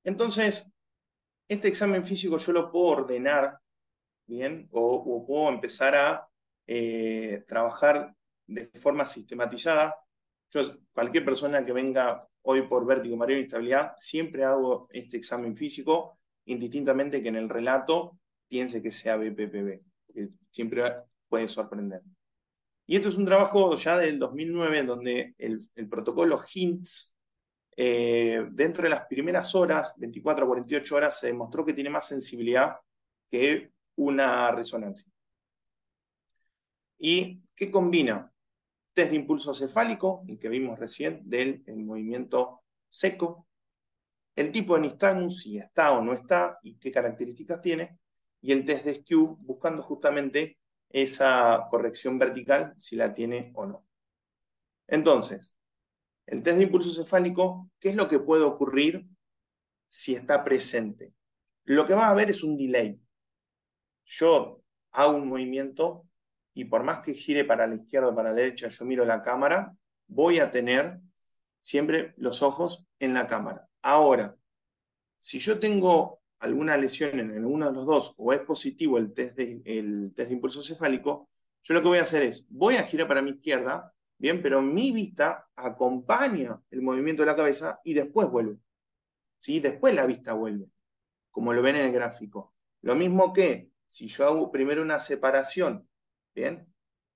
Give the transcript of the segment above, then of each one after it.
Entonces, este examen físico yo lo puedo ordenar, ¿bien? O puedo empezar a trabajar de forma sistematizada. Cualquier persona que venga hoy por vértigo, mareo e inestabilidad, siempre hago este examen físico, indistintamente que en el relato piense que sea BPPB, que siempre puede sorprender. Y esto es un trabajo ya del 2009, donde el protocolo HINTS, dentro de las primeras horas, 24 a 48 horas, se demostró que tiene más sensibilidad que una resonancia. ¿Y qué combina? Test de impulso cefálico, el que vimos recién, del movimiento seco, el tipo de nistagmus, si está o no está, y qué características tiene, y el test de skew, buscando justamente esa corrección vertical, si la tiene o no. Entonces, el test de impulso cefálico, ¿qué es lo que puede ocurrir si está presente? Lo que va a haber es un delay. Yo hago un movimiento y por más que gire para la izquierda o para la derecha, yo miro la cámara, voy a tener siempre los ojos en la cámara. Ahora, si yo tengo alguna lesión en alguno de los dos o es positivo el test de impulso cefálico, yo lo que voy a hacer es, voy a girar para mi izquierda, bien, pero mi vista acompaña el movimiento de la cabeza y después vuelve. ¿Sí? Después la vista vuelve, como lo ven en el gráfico. Lo mismo que si yo hago primero una separación, ¿bien?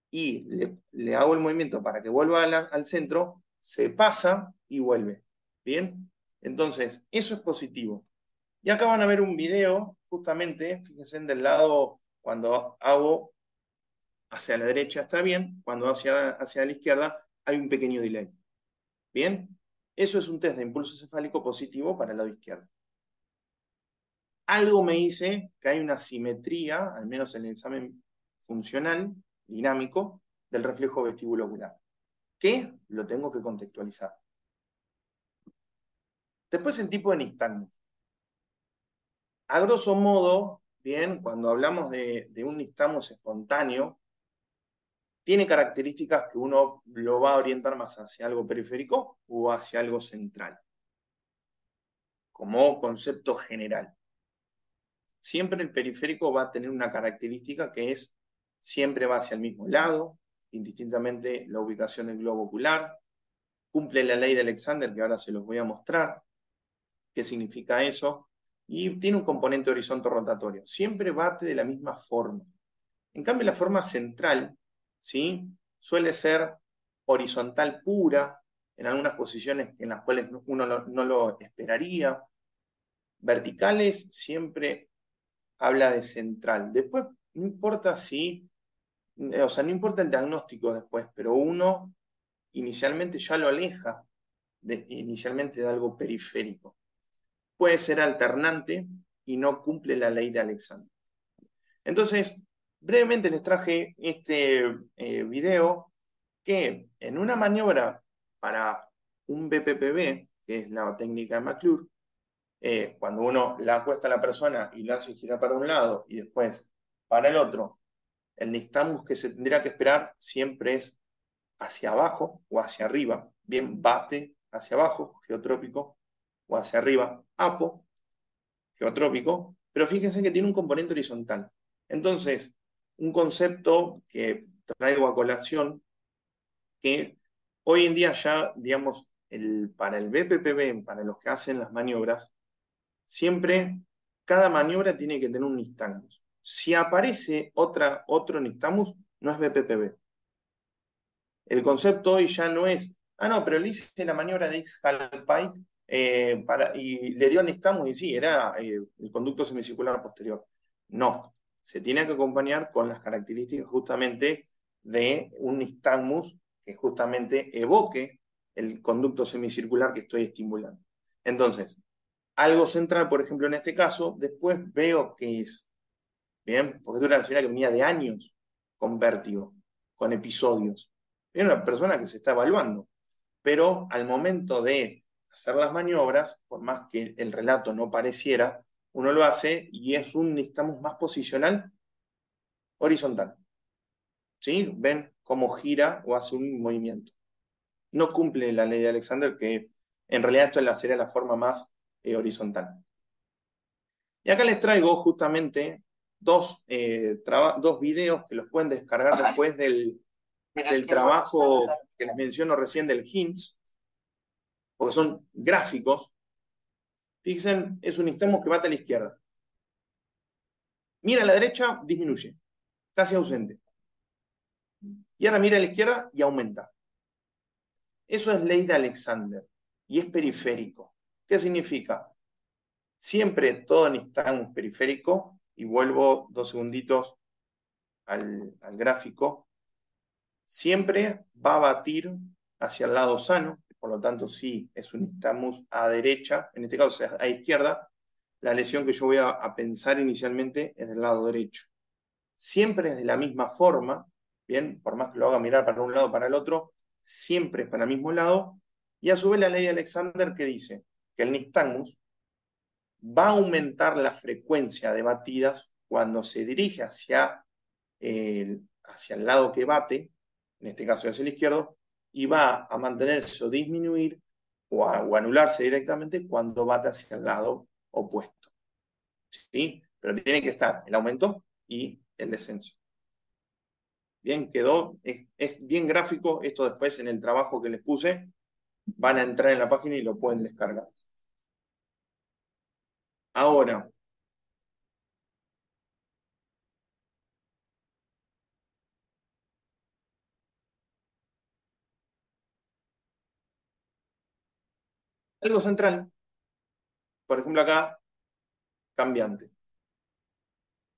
Y le hago el movimiento para que vuelva al centro, se pasa y vuelve, ¿bien? Entonces, eso es positivo. Y acá van a ver un video, justamente, fíjense del lado, cuando hago hacia la derecha está bien, cuando hacia la izquierda hay un pequeño delay. ¿Bien? Eso es un test de impulso cefálico positivo para el lado izquierdo. Algo me dice que hay una simetría, al menos en el examen funcional, dinámico, del reflejo vestibulocular. ¿Qué? Lo tengo que contextualizar. Después el tipo de nistagmus. A grosso modo, bien, cuando hablamos de un nistagmus espontáneo, tiene características que uno lo va a orientar más hacia algo periférico o hacia algo central, como concepto general. Siempre el periférico va a tener una característica que es, siempre va hacia el mismo lado, indistintamente la ubicación del globo ocular, cumple la ley de Alexander, que ahora se los voy a mostrar, qué significa eso, y tiene un componente horizonte rotatorio. Siempre bate de la misma forma. En cambio, la forma central, ¿sí? Suele ser horizontal pura, en algunas posiciones en las cuales uno no lo esperaría. Verticales siempre habla de central. Después, no importa si, o sea, no importa el diagnóstico después, pero uno inicialmente ya lo aleja inicialmente de algo periférico. Puede ser alternante y no cumple la ley de Alexander. Entonces, brevemente les traje este video que en una maniobra para un BPPB, que es la técnica de McClure, cuando uno la acuesta a la persona y la hace girar para un lado y después para el otro, el nistagmus que se tendría que esperar siempre es hacia abajo o hacia arriba. Bien, bate hacia abajo, geotrópico, o hacia arriba, apo, geotrópico, pero fíjense que tiene un componente horizontal. Entonces, un concepto que traigo a colación, que hoy en día ya, digamos, para el BPPB, para los que hacen las maniobras, siempre cada maniobra tiene que tener un nistagmus. Si aparece otro nistagmus, no es BPPB. El concepto hoy ya no es, no, pero le hice la maniobra de X-Halpite y le dio nistagmus y sí, era el conducto semicircular posterior. No, se tiene que acompañar con las características justamente de un nistagmus que justamente evoque el conducto semicircular que estoy estimulando. Entonces, algo central, por ejemplo, en este caso, después veo que es, ¿bien? Porque es una señora que venía de años con vértigo, con episodios. Era una persona que se está evaluando, pero al momento de hacer las maniobras, por más que el relato no pareciera, uno lo hace y es estamos más posicional horizontal. ¿Sí? Ven cómo gira o hace un movimiento. No cumple la ley de Alexander, que en realidad esto sería la forma más horizontal. Y acá les traigo justamente dos videos que los pueden descargar después del trabajo que les menciono recién del HINTS, porque son gráficos. Fíjense, es un nistagmus que bate a la izquierda. Mira a la derecha, disminuye, casi ausente. Y ahora mira a la izquierda y aumenta. Eso es ley de Alexander y es periférico. ¿Qué significa? Siempre todo nistagmus periférico, y vuelvo 2 segunditos al gráfico, siempre va a batir hacia el lado sano, por lo tanto, si es un nistagmus a derecha, en este caso a izquierda, la lesión que yo voy a pensar inicialmente es del lado derecho. Siempre es de la misma forma, bien, por más que lo haga mirar para un lado o para el otro, siempre es para el mismo lado, y a su vez la ley de Alexander que dice que el nistagmus va a aumentar la frecuencia de batidas cuando se dirige hacia el lado que bate, en este caso hacia el izquierdo, y va a mantenerse o disminuir o anularse directamente cuando bate hacia el lado opuesto. ¿Sí? Pero tiene que estar el aumento y el descenso. Bien, quedó, es bien gráfico, esto después en el trabajo que les puse, van a entrar en la página y lo pueden descargar. Ahora, algo central, por ejemplo acá, cambiante.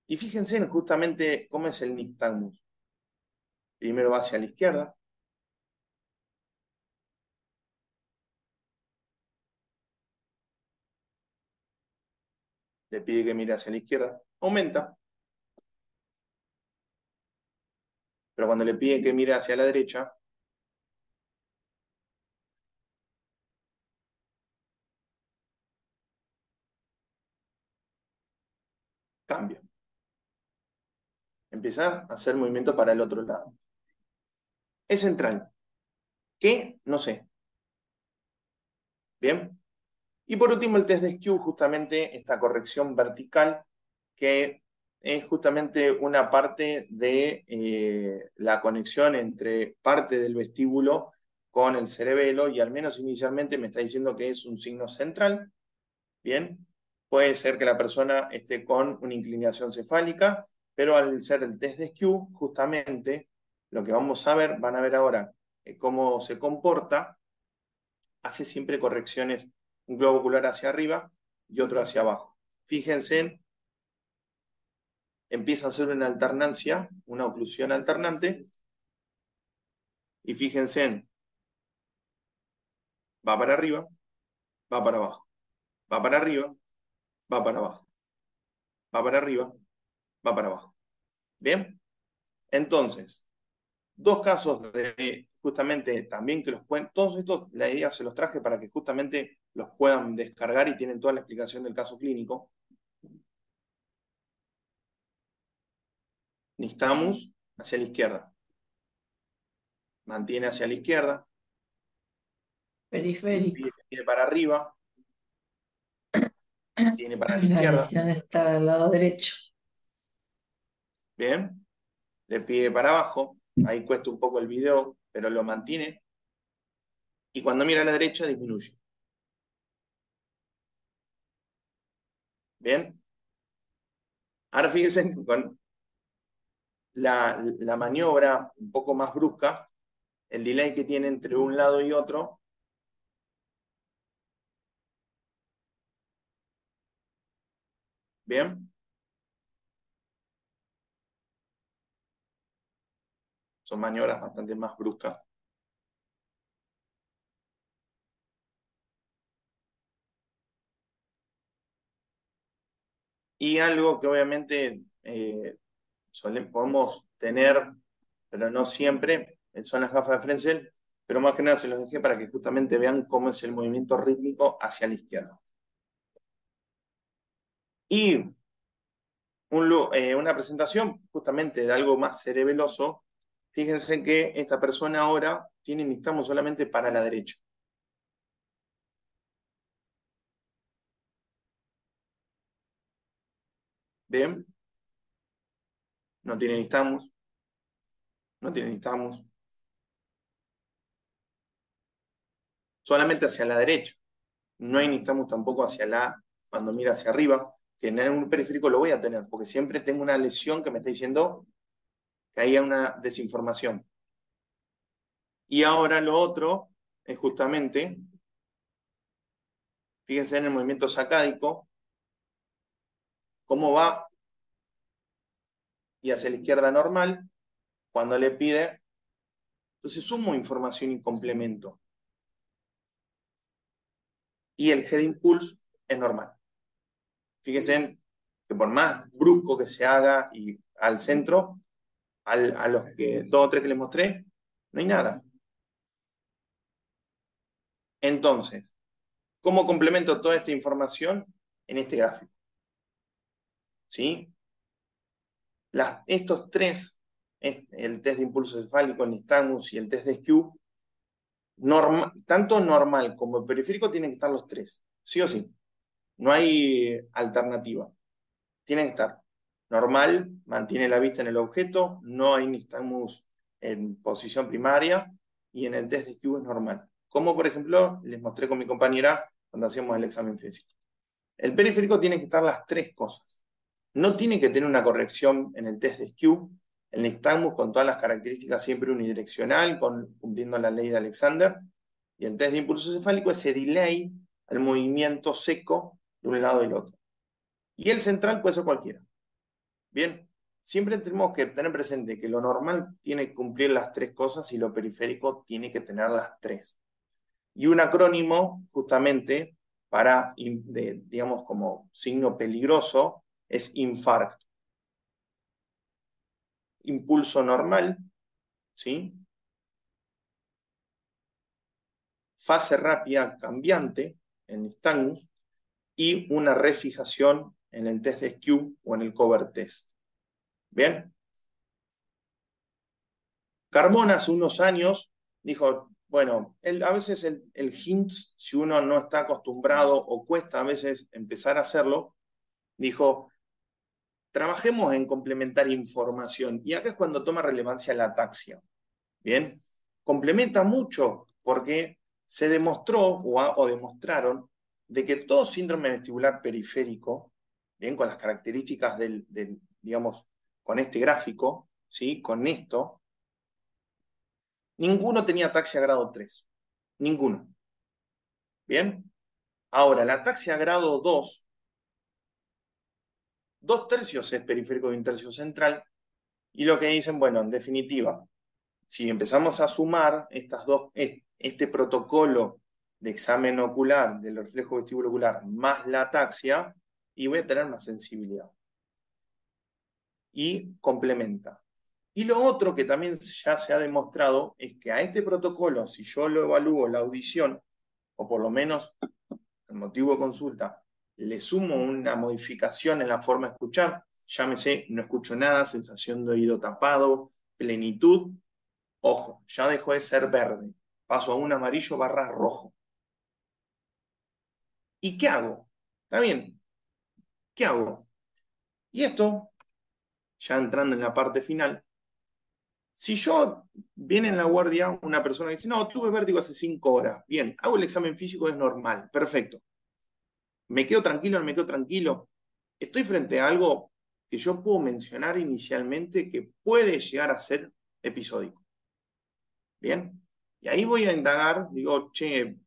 Y fíjense en justamente cómo es el nistagmus. Primero va hacia la izquierda, le pide que mire hacia la izquierda, aumenta, pero cuando le pide que mire hacia la derecha, cambia. Empieza a hacer movimiento para el otro lado. Es central. ¿Qué? No sé. Bien. Y por último el test de skew, justamente esta corrección vertical, que es justamente una parte de la conexión entre parte del vestíbulo con el cerebelo, y al menos inicialmente me está diciendo que es un signo central. Bien, puede ser que la persona esté con una inclinación cefálica, pero al ser el test de skew, justamente lo que vamos a ver, van a ver ahora cómo se comporta, hace siempre correcciones, un globo ocular hacia arriba y otro hacia abajo. Fíjense, empieza a hacer una alternancia, una oclusión alternante, y fíjense, va para arriba, va para abajo, va para arriba, va para abajo, va para arriba, va para abajo. ¿Bien? Entonces, dos casos de justamente también que los pueden, todos estos, la idea se los traje para que justamente los puedan descargar y tienen toda la explicación del caso clínico. Nistagmus hacia la izquierda, mantiene hacia la izquierda, Periférico. tiene para arriba, tiene para la La izquierda, lesión está del lado derecho. bien, le pide para abajo, ahí cuesta un poco el video, pero lo mantiene, y cuando mira a la derecha disminuye. Bien, ahora fíjense con la maniobra un poco más brusca, el delay que tiene entre un lado y otro. Bien, son maniobras bastante más bruscas. Y algo que obviamente podemos tener, pero no siempre, son las gafas de Frenzel, pero más que nada se los dejé para que justamente vean cómo es el movimiento rítmico hacia la izquierda. Y una presentación justamente de algo más cerebeloso. Fíjense que esta persona ahora tiene nistagmus solamente para la derecha. ¿Ven? No tiene nistagmus. No tiene nistagmus. Solamente hacia la derecha. No hay nistagmus tampoco cuando mira hacia arriba, que en un periférico lo voy a tener, porque siempre tengo una lesión que me está diciendo que hay una desinformación. Y ahora lo otro es justamente, fíjense en el movimiento sacádico, cómo va y hacia la izquierda normal, cuando le pide, entonces sumo información y complemento. Y el head impulse es normal. Fíjense que por más brusco que se haga y al centro, a los dos o tres que les mostré, no hay nada. Entonces, ¿cómo complemento toda esta información en este gráfico? ¿Sí? Estos tres, el test de impulso cefálico, el nistagmus y el test de Skew, tanto normal como periférico tienen que estar los tres, sí o sí. No hay alternativa. Tienen que estar. Normal, mantiene la vista en el objeto, no hay nistagmus en posición primaria, y en el test de Skew es normal. Como por ejemplo, les mostré con mi compañera cuando hacíamos el examen físico. El periférico tiene que estar las tres cosas. No tiene que tener una corrección en el test de Skew. El nistagmus con todas las características siempre unidireccional, cumpliendo la ley de Alexander. Y el test de impulso cefálico, ese delay al movimiento seco de un lado y del otro. Y el central puede ser cualquiera. Bien, siempre tenemos que tener presente que lo normal tiene que cumplir las tres cosas y lo periférico tiene que tener las tres. Y un acrónimo, justamente, digamos, como signo peligroso, es infarto. Impulso normal, ¿sí? Fase rápida cambiante en nistagmus y una refijación en el test de Skew o en el cover test. ¿Bien? Carmona hace unos años dijo, bueno, a veces el hint, si uno no está acostumbrado o cuesta a veces empezar a hacerlo, dijo, trabajemos en complementar información. Y acá es cuando toma relevancia la ataxia. ¿Bien? Complementa mucho porque se demostró o demostraron de que todo síndrome vestibular periférico, bien, con las características digamos, con este gráfico, ¿sí? Con esto, ninguno tenía ataxia grado 3. Ninguno. ¿Bien? Ahora, la ataxia grado 2, 2/3 es periférico y 1/3 central, y lo que dicen, bueno, en definitiva, si empezamos a sumar este protocolo de examen ocular del reflejo vestíbulo ocular más la ataxia, y voy a tener más sensibilidad. Y complementa. Y lo otro que también ya se ha demostrado es que a este protocolo, si yo lo evalúo la audición, o por lo menos el motivo de consulta, le sumo una modificación en la forma de escuchar, llámese, no escucho nada, sensación de oído tapado, plenitud, ojo, ya dejó de ser verde, paso a un amarillo barra rojo. ¿Y qué hago? ¿Está bien? ¿Qué hago? Y esto, ya entrando en la parte final, si yo viene en la guardia una persona que dice, no, tuve vértigo hace 5 horas, bien, hago el examen físico, es normal, perfecto. ¿Me quedo tranquilo o no me quedo tranquilo? Estoy frente a algo que yo puedo mencionar inicialmente que puede llegar a ser episódico. ¿Bien? Y ahí voy a indagar, digo, che,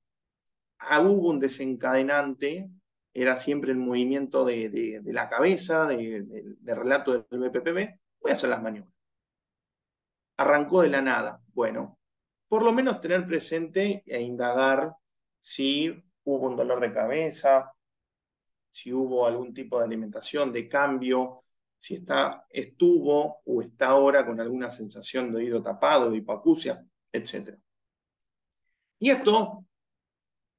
hubo un desencadenante, era siempre el movimiento de la cabeza, de relato del BPPB, voy a hacer las maniobras. Arrancó de la nada. Bueno, por lo menos tener presente e indagar si hubo un dolor de cabeza, si hubo algún tipo de alimentación, de cambio, si estuvo o está ahora con alguna sensación de oído tapado, de hipoacusia, etc. Y esto,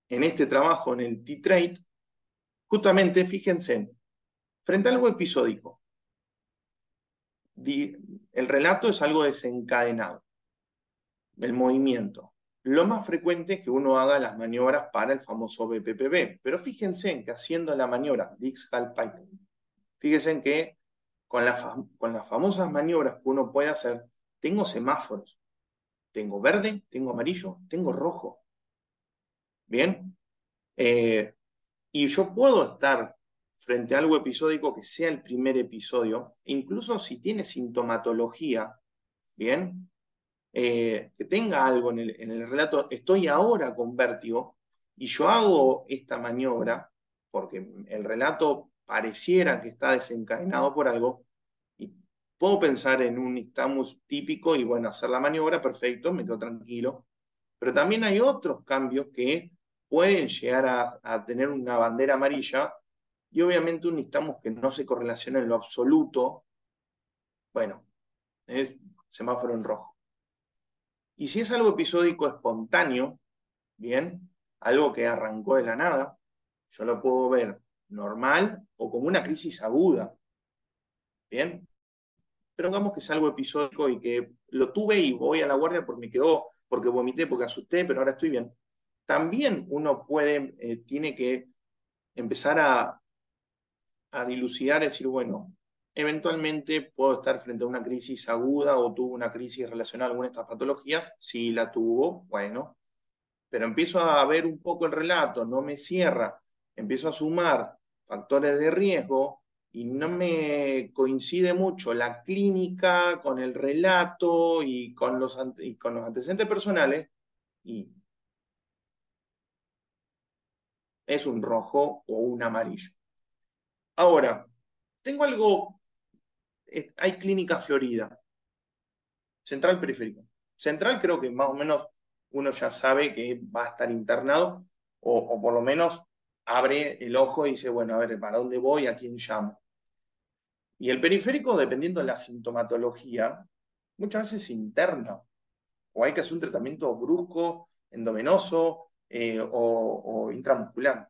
en este trabajo, en el T-Trait, justamente, fíjense, frente a algo episódico, el relato es algo desencadenado, el movimiento. Lo más frecuente es que uno haga las maniobras para el famoso BPPB, pero fíjense que haciendo la maniobra Dix-Hallpike, fíjense que con las famosas maniobras que uno puede hacer, tengo semáforos. Tengo verde, tengo amarillo, tengo rojo. ¿Bien? Y yo puedo estar frente a algo episódico que sea el primer episodio, incluso si tiene sintomatología, ¿bien? Que tenga algo en el relato, estoy ahora con vértigo y yo hago esta maniobra porque el relato pareciera que está desencadenado por algo y puedo pensar en un nixtamus típico y bueno, hacer la maniobra, perfecto, me quedo tranquilo. Pero también hay otros cambios que pueden llegar a tener una bandera amarilla y obviamente un nixtamus que no se correlaciona en lo absoluto, bueno, es semáforo en rojo. Y si es algo episódico espontáneo, bien, algo que arrancó de la nada, yo lo puedo ver normal o como una crisis aguda, bien, pero digamos que es algo episódico y que lo tuve y voy a la guardia porque me quedó, porque vomité, porque asusté, pero ahora estoy bien. También uno puede, tiene que empezar a dilucidar, decir, bueno, eventualmente puedo estar frente a una crisis aguda o tuvo una crisis relacionada a alguna de estas patologías, sí la tuvo, bueno, pero empiezo a ver un poco el relato, no me cierra, empiezo a sumar factores de riesgo y no me coincide mucho la clínica con el relato y con los antecedentes personales, y es un rojo o un amarillo. Ahora, tengo algo, hay clínica florida, central periférico. Central creo que más o menos uno ya sabe que va a estar internado o por lo menos abre el ojo y dice, bueno, a ver, ¿para dónde voy? ¿A quién llamo? Y el periférico, dependiendo de la sintomatología, muchas veces interna o hay que hacer un tratamiento brusco, endovenoso o intramuscular.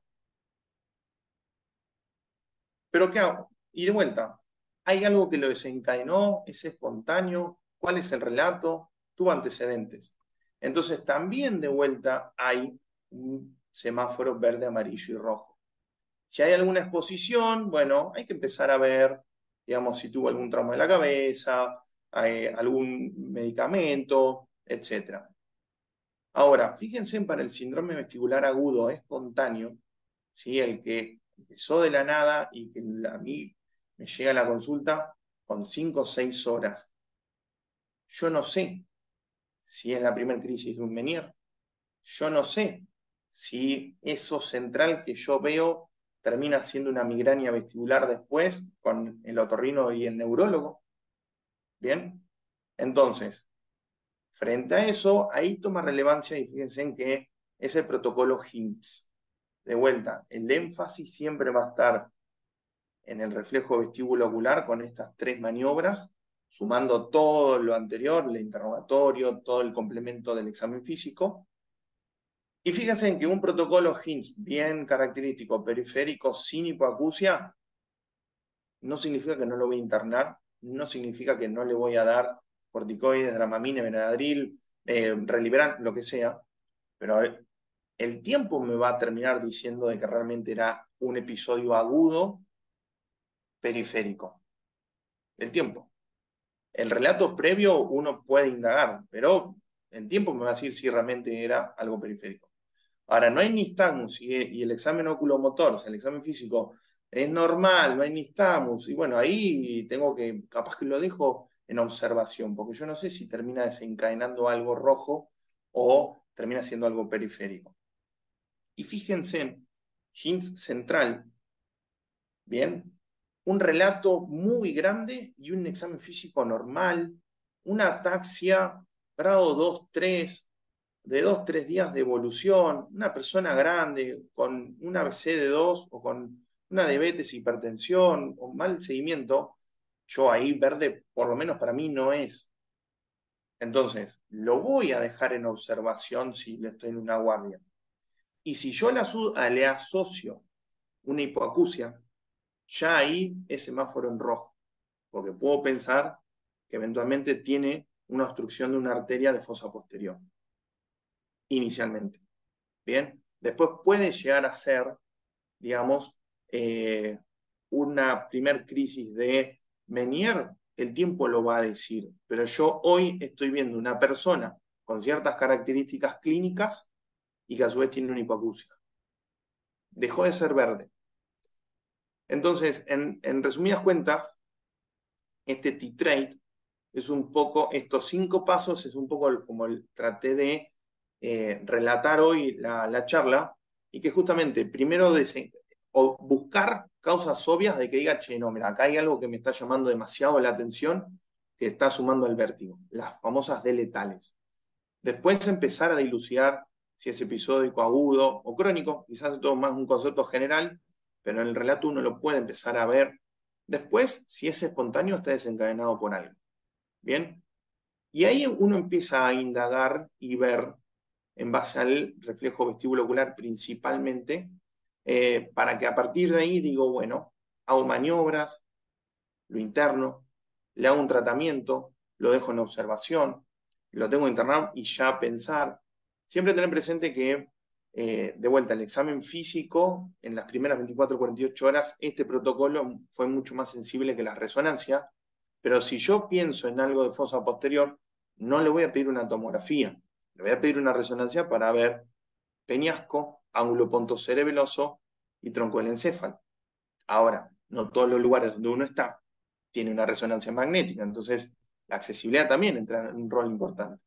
Pero ¿qué hago? Y de vuelta, ¿hay algo que lo desencadenó? ¿Es espontáneo? ¿Cuál es el relato? Tuvo antecedentes. Entonces también de vuelta hay un semáforo verde, amarillo y rojo. Si hay alguna exposición, bueno, hay que empezar a ver, digamos, si tuvo algún trauma de la cabeza, algún medicamento, etc. Ahora, fíjense para el síndrome vestibular agudo espontáneo, ¿sí? El que empezó de la nada y que a mí me llega a la consulta con 5 o 6 horas. Yo no sé si es la primera crisis de un Menier. Yo no sé si eso central que yo veo termina siendo una migraña vestibular después con el otorrino y el neurólogo. ¿Bien? Entonces, frente a eso, ahí toma relevancia y fíjense en que es el protocolo HIMSS. De vuelta, el énfasis siempre va a estar en el reflejo vestíbulo ocular con estas tres maniobras, sumando todo lo anterior, el interrogatorio, todo el complemento del examen físico. Y fíjense en que un protocolo HIMSS bien característico, periférico, sin hipoacusia, no significa que no lo voy a internar, no significa que no le voy a dar corticoides, dramamine, Benadryl, Reliberan, lo que sea, pero el tiempo me va a terminar diciendo de que realmente era un episodio agudo periférico. El tiempo. El relato previo uno puede indagar, pero el tiempo me va a decir si realmente era algo periférico. Ahora, no hay nistagmus y el examen oculomotor, o sea, el examen físico es normal, no hay nistagmus, y bueno, ahí tengo que, capaz que lo dejo en observación, porque yo no sé si termina desencadenando algo rojo o termina siendo algo periférico. Y fíjense, Hints central, ¿bien? Un relato muy grande y un examen físico normal, una ataxia grado 2, 3, de 2, 3 días de evolución, una persona grande con una ABC de 2 o con una diabetes, hipertensión o mal seguimiento, yo ahí verde, por lo menos para mí, no es. Entonces, lo voy a dejar en observación si le estoy en una guardia. Y si yo le asocio una hipoacusia, ya ahí es semáforo en rojo, porque puedo pensar que eventualmente tiene una obstrucción de una arteria de fosa posterior, inicialmente. Bien, después puede llegar a ser, digamos, una primer crisis de Menier, el tiempo lo va a decir, pero yo hoy estoy viendo una persona con ciertas características clínicas y que a su vez tiene una hipoacusia. Dejó de ser verde. Entonces, en resumidas cuentas, este T-Trait es un poco, estos 5 pasos es un poco como traté de relatar hoy la charla, y que justamente primero o buscar causas obvias de que diga, che, no, mira, acá hay algo que me está llamando demasiado la atención, que está sumando al vértigo, las famosas deletales. Después empezar a dilucidar si es episódico, agudo o crónico, quizás esto es más un concepto general, pero en el relato uno lo puede empezar a ver. Después, si es espontáneo, está desencadenado por algo. ¿Bien? Y ahí uno empieza a indagar y ver en base al reflejo vestíbulo ocular principalmente, para que a partir de ahí digo, bueno, hago maniobras, lo interno, le hago un tratamiento, lo dejo en observación, lo tengo internado y ya pensar. Siempre tener presente que, de vuelta, el examen físico, en las primeras 24 48 horas, este protocolo fue mucho más sensible que la resonancia, pero si yo pienso en algo de fosa posterior, no le voy a pedir una tomografía, le voy a pedir una resonancia para ver peñasco, ángulo pontocerebeloso y tronco del encéfalo. Ahora, no todos los lugares donde uno está tiene una resonancia magnética, entonces la accesibilidad también entra en un rol importante.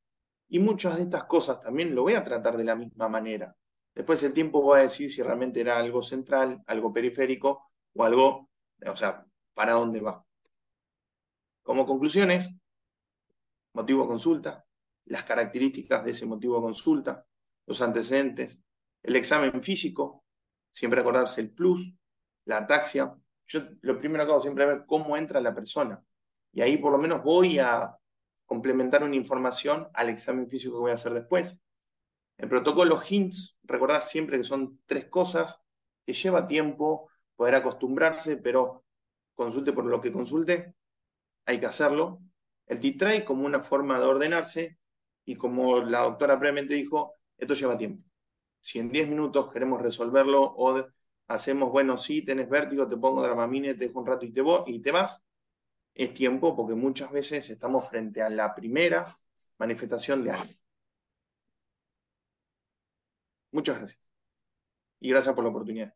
Y muchas de estas cosas también lo voy a tratar de la misma manera. Después el tiempo va a decir si realmente era algo central, algo periférico o algo, o sea, para dónde va. Como conclusiones, motivo de consulta, las características de ese motivo de consulta, los antecedentes, el examen físico, siempre acordarse el plus, la ataxia. Yo lo primero que hago siempre es ver cómo entra la persona. Y ahí por lo menos voy a complementar una información al examen físico que voy a hacer después. El protocolo HINTS, recordar siempre que son 3 cosas, que lleva tiempo poder acostumbrarse, pero consulte por lo que consulte, hay que hacerlo. El T-Trait como una forma de ordenarse, y como la doctora previamente dijo, esto lleva tiempo. Si en 10 minutos queremos resolverlo o hacemos, bueno, sí, tenés vértigo, te pongo Dramamine, te dejo un rato y te vas, es tiempo porque muchas veces estamos frente a la primera manifestación de algo. Muchas gracias. Y gracias por la oportunidad.